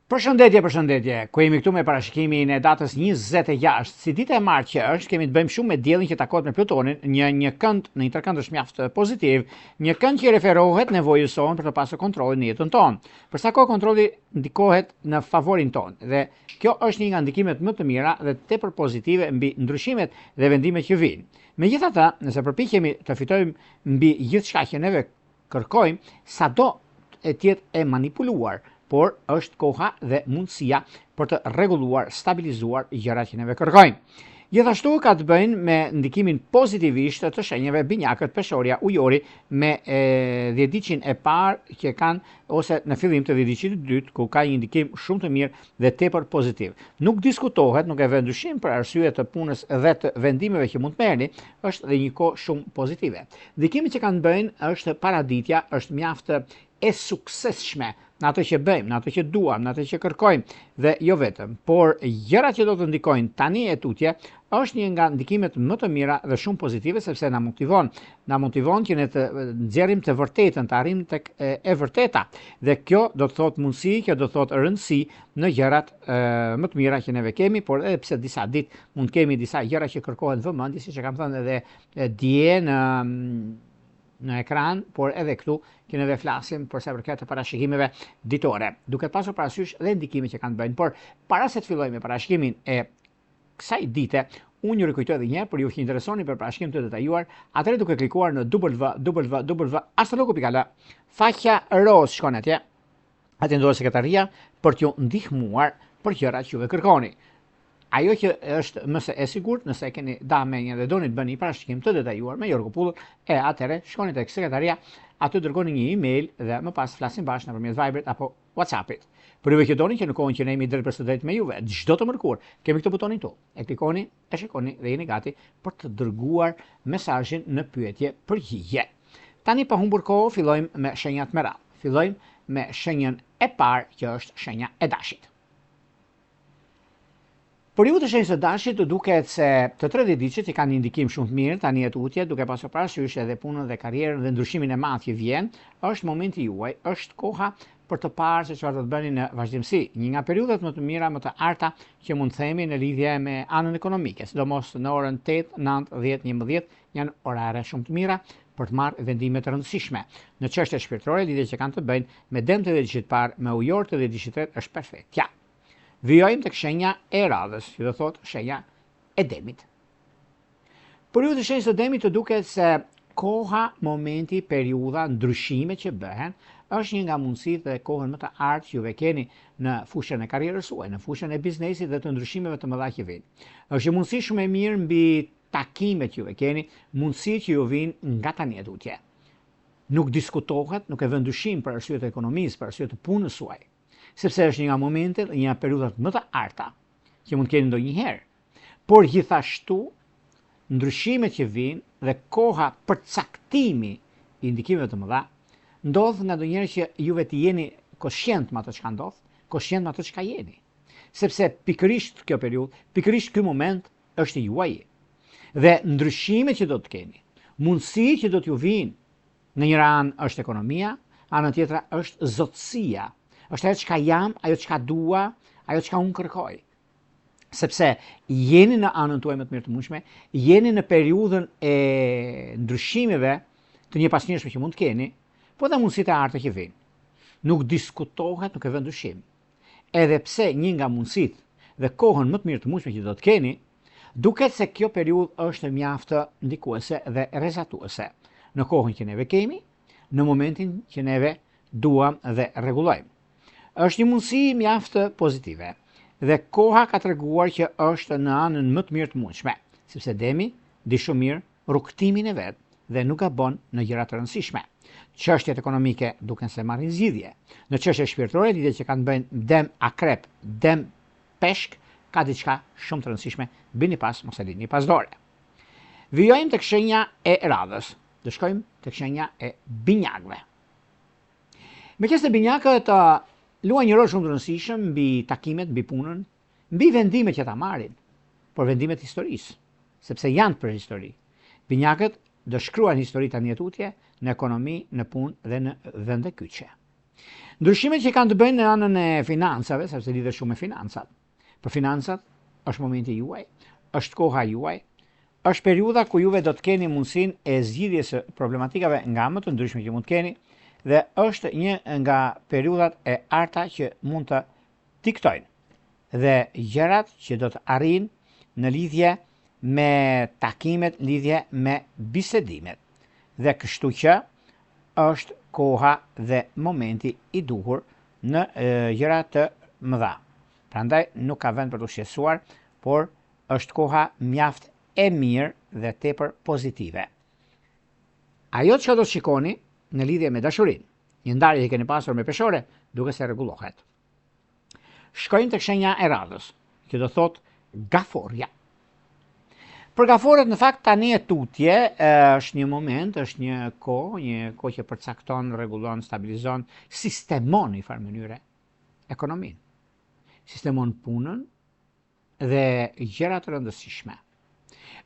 Përshëndetje, ku jemi këtu me parashikimin e datës 26, si ditë e martë që është, kemi të bëjmë shumë me diellin që takohet me Plutonin, një kënd, në një tërkënd është mjaft pozitiv, një kënd që referohet nevojës sonë për të pasur kontrollin në jetën tonë. Për sa kohë kontrolli ndikohet në favorin tonë dhe kjo është një nga ndikimet më të mira dhe tepër pozitive mbi ndryshimet dhe vendimet që vijnë. Megjithatë, nëse përpiqemi të fitojmë mbi gjithçka që neve kërkojmë, sado e tjetë e manipuluar, por është koha dhe mundësia për të rregulluar, stabilizuar gjërat që neve kërkojmë. Gjithashtu ka të bëjnë me ndikimin pozitivisht të shenjave binjakët, peshorja, ujori me dhjetëdiqin e parë që kanë ose në fillim të dhjetëdiqit të dytë, ku ka një ndikim shumë të mirë dhe tepër pozitiv. Nuk diskutohet, nuk e vë ndryshim për arsye të punës dhe të vendimeve që mund të merrni, është dhe një kohë shumë pozitive. Ndikimi që kanë bëjnë është paraditja, është mjaft e suksesshme në ato që bëjmë, në ato që duam, në ato që kërkojmë dhe jo vetëm, por gjërat që do të ndikojnë tani e tutje është një nga ndikimet më të mira dhe shumë pozitive sepse na motivon që ne të nxjerrim të vërtetën, të arrijmë tek e vërteta. Dhe kjo do të thotë mundësi, kjo do të thotë rëndësi në gjërat më të mira që neve kemi, por edhe pse disa ditë mund kemi disa gjëra që kërkohen vëmendje, siç e kam thënë edhe dje në ekran, por edhe këtu që neve flasim për sa përket të parashikimeve ditore, duke pasur parasysh dhe ndikimet që kanë bëjnë. Por para se të fillojmë me parashikimin e kësaj dite, unë ju rikujtoj edhe një herë për ju që interesoni për parashikim të detajuar, atëherë duke klikuar në www.astrologu.al, faqja roz shkon atje, atë ndodhet sekretaria për t'ju ndihmuar për gjërat që juve kërkoni. Ajo që është mëse e sigurt, nëse keni damenje dhe doni të bëni një parashikim të detajuar me Jorgo Pullën, atëherë shkoni tek sekretaria, aty dërgoni një email dhe më pas flasim bashkë nëpërmjet Viberit apo WhatsAppit. Për juve që doni që në kohën që ne jemi drejt për së drejt me juve, çdo të mërkur, kemi këtë butonin këtu. E klikoni, e shikoni dhe jeni gati për të dërguar mesazhin në pyetje përgjigje. Tani pa humbur kohë, fillojmë me shenjat me radhë. Fillojmë me shenjën e parë që është shenja e dashit. Por ju të shenjës së dashit duket se të 30 diçit që kanë një ndikim shumë të mirë tani e tutje, duke pasur parasysh edhe punën dhe karrierën dhe ndryshimin e madh që vjen, është momenti juaj, është koha për të parë se çfarë do të bëni në vazhdimsi. Një nga periudhat më të mira, më të arta që mund të themi në lidhje me anën ekonomike, sidomos në orën 8, 9, 10, 11 janë orare shumë të mira për të marrë vendime të rëndësishme. Në çështje shpirtërore, lidhje që kanë të bëjnë me dëm të diçit parë, me ujor të diçit tretë është perfektja. Vijojmë tek shenja e radhës, që do thotë shenja e demit. Për ju të shenjës së demit të duket se koha, momenti, periudha, ndryshime që bëhen, është një nga mundësitë dhe kohën më të artë që juve keni në fushën e karrierës suaj, në fushën e biznesit dhe të ndryshimeve të mëdha që vijnë. Është një mundësi shumë e mirë mbi takimet që juve keni, mundësi që ju vijnë nga tani e tutje. Nuk diskutohet, nuk e vën dyshim për arsye të ekonomisë, për arsye të punës suaj, sepse është një nga momentet, një nga periudhat më të arta që mund të keni ndonjëherë. Por gjithashtu, ndryshimet që vijnë dhe koha për caktimi i ndikimeve të mëdha ndodh nga ndonjëherë që juve të jeni koshient me ato çka ndodh, koshient me ato çka jeni. Sepse pikërisht kjo periudhë, pikërisht ky moment është i juaj. Dhe ndryshimet që do të keni, mundësitë që do t'ju vijnë në njëra anë është ekonomia, ana tjetra është zotësia. Është ajo çka jam, ajo çka dua, ajo çka unë kërkoj. Sepse jeni në anën tuaj më të mirë të mundshme, jeni në periudhën e ndryshimeve të një pasnjëshme që mund të keni, po dhe mundësitë e arta që vijnë. Nuk diskutohet, nuk e vën dyshim. Edhe pse një nga mundësitë dhe kohën më të mirë të mundshme që do të keni, duket se kjo periudhë është mjaft ndikuese dhe rrezatuese në kohën që neve kemi, në momentin që neve duam dhe rregullojmë. Është një mundësi mjaft pozitive dhe koha ka treguar që është në anën më të mirë të mundshme, sepse demi di shumë mirë rrugtimin e vet dhe nuk gabon në gjëra të rëndësishme. Çështjet ekonomike duken se marrin zgjidhje. Në çështje shpirtërore, lidhjet që kanë bëjnë dem akrep, dem peshk, ka diçka shumë të rëndësishme, bini pas, mos e lini pas dore. Vijojmë tek shenja e radhës. Do shkojmë tek shenja e binjakëve. Meqense binjakët luajnë një rol shumë të rëndësishëm mbi takimet, mbi punën, mbi vendimet që ta marrin, por vendimet historisë, sepse janë për histori. Binjakët do shkruajnë histori tani e tutje në ekonomi, në punë dhe në vende kyçe. Ndryshimet që kanë të bëjnë në anën e financave, sepse lidhet shumë me financat. Për financat është momenti juaj, është koha juaj, është periudha ku juve do të keni mundësinë e zgjidhjes së problematikave nga më të ndryshme që mund të keni dhe është një nga periudhat e arta që mund të tiktojnë dhe gjërat që do të arrijnë në lidhje me takimet, lidhje me bisedimet. Dhe kështu që është koha dhe momenti i duhur në gjëra të mëdha. Prandaj nuk ka vend për të shqetësuar, por është koha mjaft e mirë dhe tepër pozitive. Ajo që do të shikoni në lidhje me dashurinë, një ndarje që keni pasur me peshore, duke se rregullohet. Shkojmë tek shenja e radhës, që do thot gaforja. Për gaforët në fakt tani e tutje është një moment, është një kohë që përcakton, rregullon, stabilizon, sistemon në një farë mënyre ekonominë. Sistemon punën dhe gjëra të rëndësishme.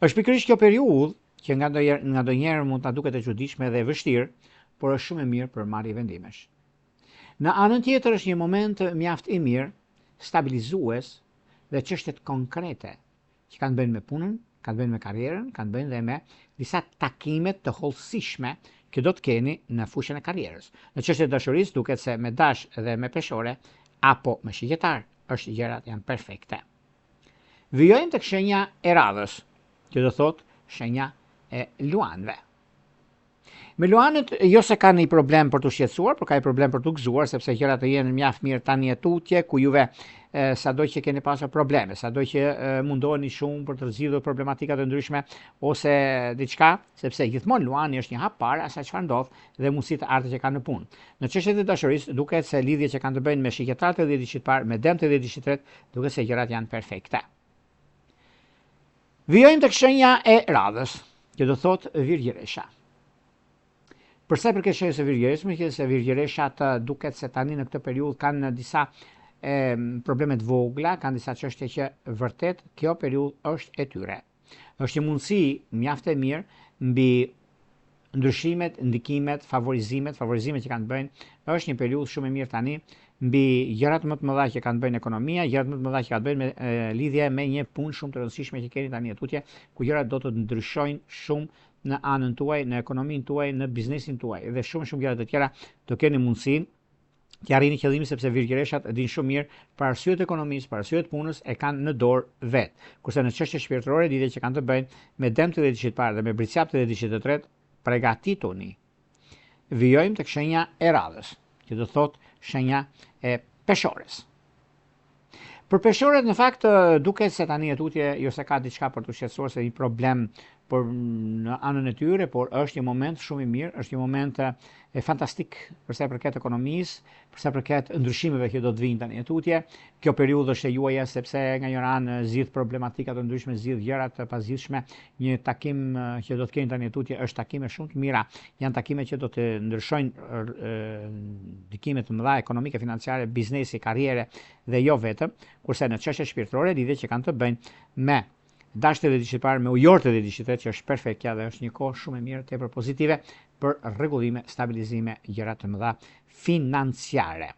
Është pikërisht kjo periudhë që nga ndonjëherë mund ta duket e çuditshme dhe e vështirë, por është shumë e mirë për marrje vendimesh. Në anën tjetër është një moment mjaft i mirë, stabilizues dhe çështjet konkrete që kanë bënë me punën, kanë bënë me karrierën, kanë bënë dhe me disa takime të hollësishme që do të keni në fushën e karrierës. Në çështjet dashurisë duket se me dash dhe me peshore apo me shigjetar është gjërat janë perfekte. Vijojmë tek shenja e radhës, që do thot shenja e luanëve. Me luanët jo se ka një problem për të shqetësuar, por ka një problem për të gëzuar, sepse gjërat jenë mjaft mirë tani e tutje, ku juve sado që keni pasur probleme, sado që mundoheni shumë për të zgjidhur problematika të ndryshme ose diçka, sepse gjithmonë luani është një hap parë asaj çfarë ndodh dhe mundësitë të artë që kanë në punë. Në çështjet e dashurisë duket se lidhjet që kanë të bëjnë me shigjetarët e 10 parë, me dëmtë e 10 tret, duket se gjërat janë perfekte. Vijojmë tek shenja e radhës, që do thotë virgjëresha. Përsa i përket shenjës së virgjëresë, më se virgjëreshat duket se tani në këtë periudhë kanë disa probleme të vogla, kanë disa çështje që vërtet kjo periudhë është e tyre. Është një mundësi mjaft e mirë mbi ndryshimet, ndikimet, favorizimet që kanë bëjnë. Është një periudhë shumë e mirë tani mbi gjërat më të mëdha që kanë bëjnë ekonomia, gjërat më të mëdha që kanë bëjnë me lidhje me një punë shumë të rëndësishme që keni tani tutje, ku gjërat do të ndryshojnë shumë në anën tuaj, në ekonominë tuaj, në biznesin tuaj dhe shumë gjëra të tjera do keni mundësinë që arrini qëllimin, sepse virgjëreshat e dinë shumë mirë për arsye të ekonomisë, për arsye të punës e kanë në dorë vet. Kurse në çështje shpirtërore, lidhje që kanë të bëjnë me dëmtë dhe dishit parë dhe me britsjaptë dhe dishit të tretë, përgatituni. Vijojmë tek shenja e radhës, që do thotë shenja e peshores. Për peshorët në fakt duket se tani e tutje jo se ka diçka për të shqetësuar, se një problem por në anën e tyre, por është një moment shumë i mirë, është një moment fantastik përsa i përket ekonomisë, përsa i përket ndryshimeve që do të vinë tani e tutje. Kjo periudhë është e juaja sepse nga një anë zgjidh problematika të ndryshme, zgjidh gjëra të pazgjidhshme. Një takim që do të keni tani e tutje është takime shumë të mira, janë takime që do të ndryshojnë ndikime të mëdha ekonomike, financiare, biznesi, karriere dhe jo vetëm, kurse në çështje shpirtërore lidhje që kanë të bëjnë me dashte dhe dishit parë, me ujorët dhe dishit tretë, që është perfektja dhe është një kohë shumë e mirë, tepër pozitive për rregullime, stabilizime, gjëra të mëdha financiare.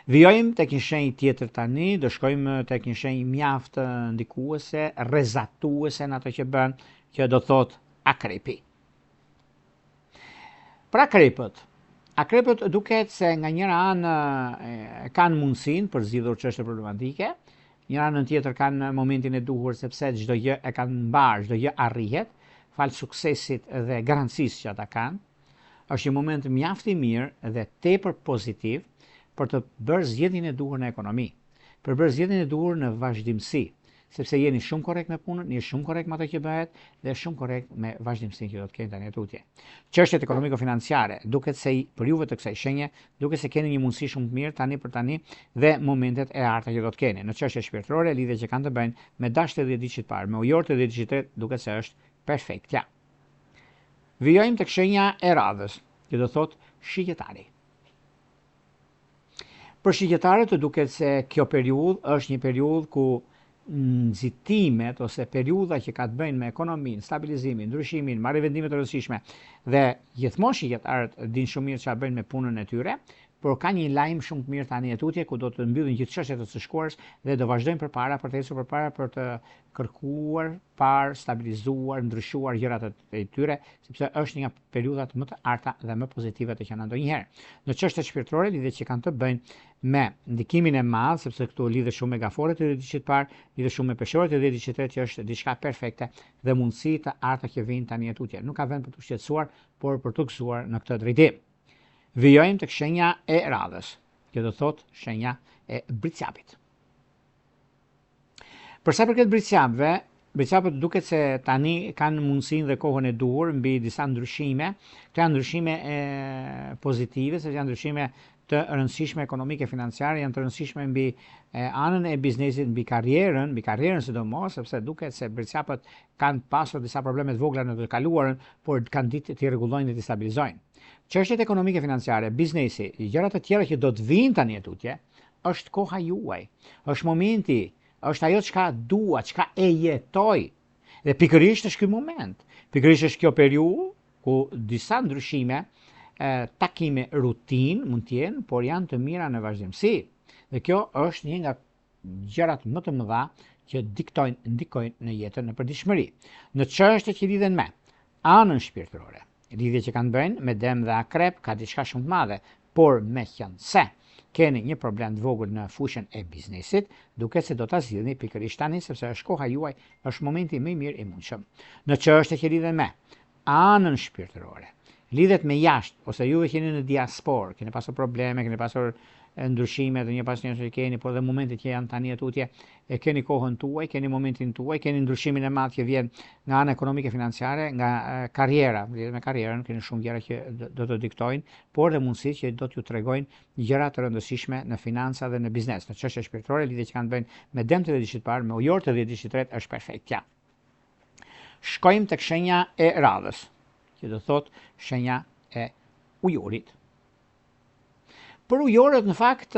Vijojmë tek një shenjë tjetër tani, do shkojmë tek një shenjë mjaft ndikuese, rrezatuese në ato që bën, që do thot akrepi. Për akrepët duket se nga njëra anë kanë mundësinë për zgjidhur çështje problematike, një anën tjetër kanë momentin e duhur sepse çdo gjë e kanë mbar, çdo gjë arrihet, fal suksesit dhe garancisë që ata kanë. Është një moment mjaft i mirë dhe tepër pozitiv për të bërë zgjedhjen e duhur në ekonomi, për bërë zgjedhjen e duhur në vazhdimsi, sepse jeni shumë korrekt me punën, jeni shumë korrekt me ato që bëhet dhe shumë korrekt me vazhdimsinë që do të keni tani tutje. Çështjet ekonomiko-financiare, duket se për juve të kësaj shenje, duket se keni një mundësi shumë të mirë tani për tani dhe momentet e arta që do të keni. Në çështje shpirtërore, lidhje që kanë të bëjnë me dashte dhe dishit parë, me ujorët dhe dishit tretë, duket se është perfektja. Vijojmë tek shenja e radhës, që do thotë shigjetari. Për shigjetarët duket se kjo periudhë është një periudhë ku nxitimet ose periudha që ka të bëjnë me ekonominë, stabilizimin, ndryshimin, marrë vendime të rëndësishme dhe gjithmonë shigjetarët dinë shumë mirë çfarë bëjnë me punën e tyre, por ka një lajm shumë të mirë tani e tutje ku do të mbyllin gjithë çështjet e së shkuarës dhe do vazhdojnë përpara për të ecur përpara për të kërkuar, par, stabilizuar, ndryshuar gjërat e tyre, sepse është një nga periudhat më të arta dhe më pozitive të qenë ndonjëherë. Në çështjet shpirtërore, lidhjet që kanë të bëjnë me ndikimin e madh, sepse këtu lidhet shumë me gaforet e ditës së parë, lidhet shumë me peshorët e ditës së tretë, që është diçka perfekte dhe mundësi të arta që vijnë tani e tutje. Nuk ka vend për të shqetësuar, por për të gëzuar në këtë drejtim. Vijojmë tek shenja e radhës, që do thotë shenja e bricjapit. Për sa përket bricjapëve, bricjapët duket se tani kanë mundësinë dhe kohën e duhur mbi disa ndryshime. Këto janë ndryshime pozitive, sepse janë ndryshime të rëndësishme ekonomike financiare, janë të rëndësishme mbi anën e biznesit, mbi karrierën sidomos, sepse duket se bricjapët kanë pasur disa probleme të vogla në të kaluarën, por kanë ditë të rregullojnë dhe të stabilizojnë. Çështjet ekonomike financiare, biznesi, gjërat e tjera që do të vinë tani e tutje, është koha juaj. Është momenti, është ajo çka dua, çka e jetoj. Dhe pikërisht është ky moment. Pikërisht është kjo periudhë ku disa ndryshime, takime rutin mund të jenë, por janë të mira në vazhdimsi. Dhe kjo është një nga gjërat më të mëdha që ndikojnë në jetën në përditshmëri. Në çështjet që lidhen me anën shpirtërore, lidhje që kanë bëjnë me Dem dhe Akrep ka diçka shumë të madhe, por meqense keni një problem të vogël në fushën e biznesit, duket se do ta zgjidhni pikërisht tani, sepse është koha juaj, është momenti më i mirë i mundshëm. Në çështjet që lidhen me anën shpirtërore, lidhet me jashtë, ose juve keni në diasporë, keni pasur probleme, keni pasur ndryshime dhe një pas njështë që keni, por dhe momentit që janë tani e tutje, e keni kohën tuaj, keni momentin tuaj, keni ndryshimin e madh që vjen nga ana ekonomike financiare, nga karriera, me karrierën, keni shumë gjëra që do të diktojnë, por dhe mundësi që do t'ju tregojnë gjëra të rëndësishme në financa dhe në biznes. Në çështje shpirtërore, lidhje që kanë bëjnë me Dem të ditës së parë, me Ujor të ditës së tretë është perfektja. Shkojmë tek shenja e radhës, që do thotë shenja e Ujorit. Për ujorët, në fakt,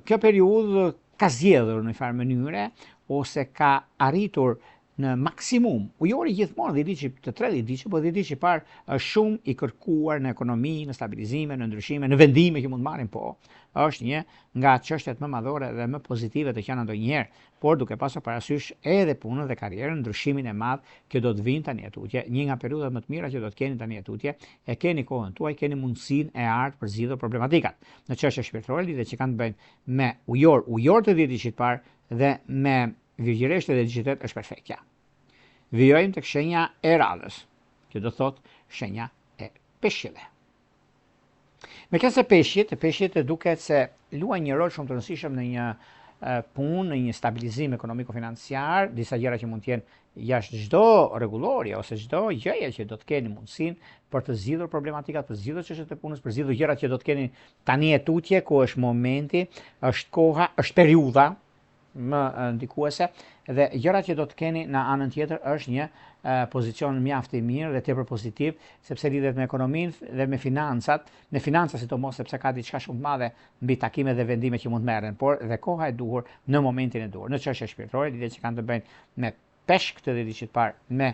kjo periudhë ka zgjedhur në një farë mënyre, ose ka arritur në maksimum. Ujori gjithmonë dhjetëdiçi të tretë dhjetëdiçi, po dhjetëdiçi i parë është shumë i kërkuar në ekonomi, në stabilizime, në ndryshime, në vendime që mund marrin, po është një nga çështjet më madhore dhe më pozitive të qenë ndonjëherë, por duke pasur parasysh edhe punën dhe karrierën, ndryshimin e madh që do të vinë tani e tutje, një nga periudhat më të mira që do të keni tani e tutje, e keni kohën tuaj, keni mundësinë e artë për zgjidhur problematikat. Në çështje shpirtërore, lidhje që kanë të bëjnë me ujor të dhjetëdiçit të parë dhe me virgjëresht të dhjetëdiçit të tretë është perfektja. Vijojmë tek shenja e radhës, që do thotë shenja e peshqive. Meqense peshqit duket se luajnë një rol shumë të rëndësishëm në një punë, në një stabilizim ekonomiko-financiar, disa gjëra që mund të jenë jashtë çdo rregullori ose çdo gjëje që do të keni mundësinë për të zgjidhur problematikat, për zgjidhur çështjet e punës, për zgjidhur gjërat që do të keni tani e tutje, ku është momenti, është koha, është periudha më ndikuese, dhe gjërat që do të keni në anën tjetër është një pozicion mjaft i mirë dhe tepër pozitiv, sepse lidhet me ekonominë dhe me financat, në financa sidomos sepse ka diçka shumë të madhe mbi takimet dhe vendimet që mund të merren, por dhe koha e duhur në momentin e duhur. Në çështje shpirtërore, lidhet që kanë të bëjnë me peshk të dhjetëdiçit të parë, me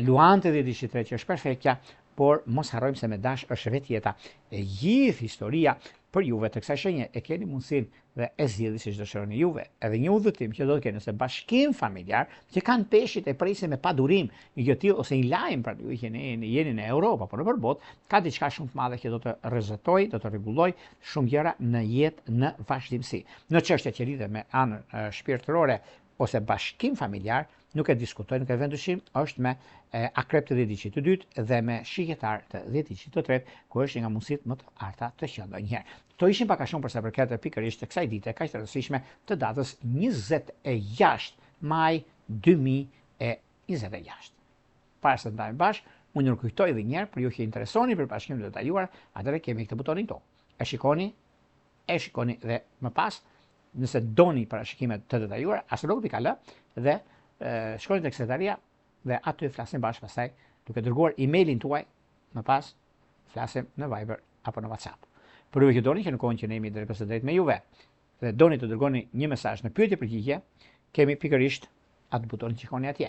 luan të dhjetëdiçit të tretë, që është perfektja, por mos harrojmë se me dash është vetë jeta. E gjithë historia për juve të kësaj shenje e keni mundësinë dhe e zgjidhni siç dëshironi juve. Edhe një udhëtim që do të keni ose bashkim familjar që kanë peshqit e presin me padurim, një gjë tillë ose një lajm pra ju që jeni në Europë apo nëpër botë, ka diçka shumë të madhe që do të rrezetoj, do të rregulloj shumë gjëra në jetë në vazhdimsi. Në çështjet që lidhen me anën shpirtërore ose bashkim familjar, nuk e diskutojnë, nuk e vend dyshim, është me Akrep të dhjetëdiçit të dytë dhe me Shigjetar të dhjetëdiçit të tretë, ku është një nga mundësitë më të arta të qenë ndonjëherë. Kto ishin pak a shumë për sa përket pikërisht të kësaj dite kaq të rëndësishme të datës 26 maj 2026. Para se të ndajmë bashkë, unë ju kujtoj edhe një herë për ju që interesoni për bashkimin e detajuar, atëherë kemi këtë butonin këtu. E shikoni dhe më pas, nëse doni parashikimet të detajuara, as nuk t'i ka lë dhe shkoni tek sekretaria dhe aty flasim bashkë pastaj, duke dërguar emailin tuaj, më pas flasim në Viber apo në WhatsApp. Për ju që doni që në kohën që ne jemi drejt me juve dhe doni të dërgoni një mesazh në pyetje përgjigje, kemi pikërisht atë butonin që shikoni atje.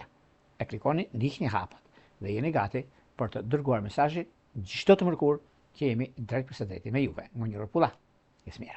E klikoni, ndiqni hapat dhe jeni gati për të dërguar mesazhin çdo të mërkur që jemi drejt përshëndetje me juve. Ngonjë rrotulla. Jesmira.